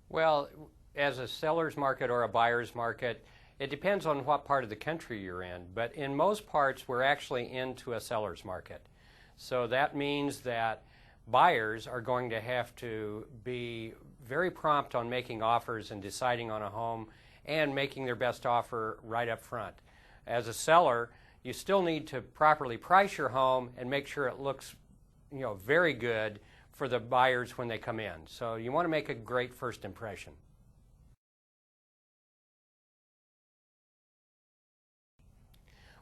Well, as a seller's market or a buyer's market, it depends on what part of the country you're in. But in most parts, we're actually into a seller's market. So that means that buyers are going to have to be very prompt on making offers and deciding on a home and making their best offer right up front. As a seller, you still need to properly price your home and make sure it looks, very good for the buyers when they come in. So you want to make a great first impression.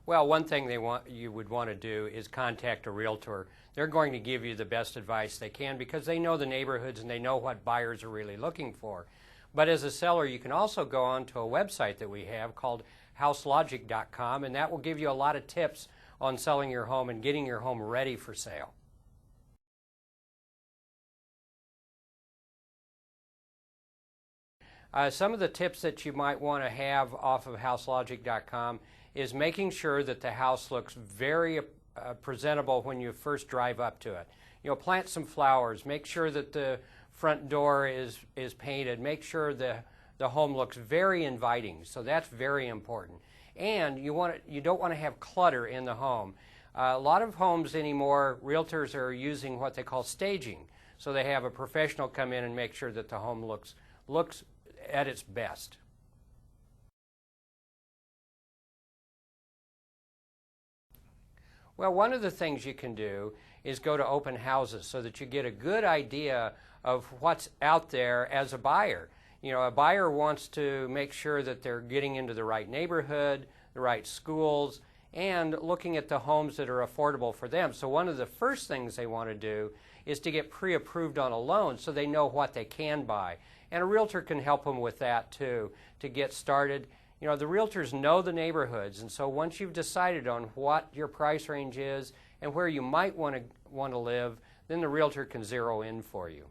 Well, one thing you would want to do is contact a realtor. They're going to give you the best advice they can because they know the neighborhoods and they know what buyers are really looking for. But as a seller, you can also go on to a website that we have called houselogic.com, and that will give you a lot of tips on selling your home and getting your home ready for sale. Some of the tips that you might want to have off of houselogic.com is making sure that the house looks very presentable when you first drive up to it. Plant some flowers, make sure that the front door is painted, make sure the home looks very inviting, so that's very important. And you don't want to have clutter in the home. A lot of homes anymore, realtors are using what they call staging. So they have a professional come in and make sure that the home looks at its best. Well, one of the things you can do is go to open houses so that you get a good idea of what's out there as a buyer. A buyer wants to make sure that they're getting into the right neighborhood, the right schools, and looking at the homes that are affordable for them. So one of the first things they want to do is to get pre-approved on a loan so they know what they can buy. And a realtor can help them with that too, to get started. The realtors know the neighborhoods, and so once you've decided on what your price range is and where you might want to live, then the realtor can zero in for you.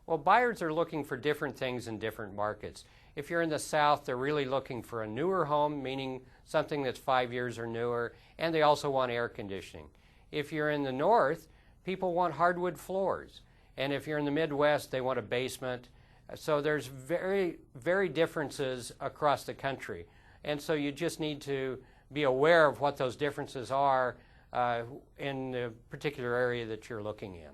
Well, buyers are looking for different things in different markets. If you're in the South, they're really looking for a newer home, meaning something that's 5 years or newer, and they also want air conditioning. If you're in the North, people want hardwood floors. And if you're in the Midwest, they want a basement. So there's very, very differences across the country. And so you just need to be aware of what those differences are in the particular area that you're looking in.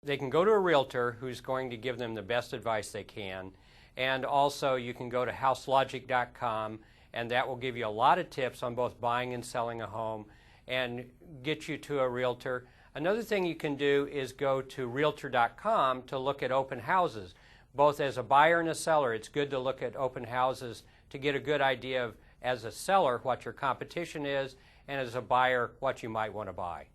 They can go to a realtor who's going to give them the best advice they can. And also you can go to houselogic.com, and that will give you a lot of tips on both buying and selling a home and get you to a realtor. Another thing you can do is go to realtor.com to look at open houses. Both as a buyer and a seller, it's good to look at open houses to get a good idea of, as a seller, what your competition is, and as a buyer, what you might want to buy.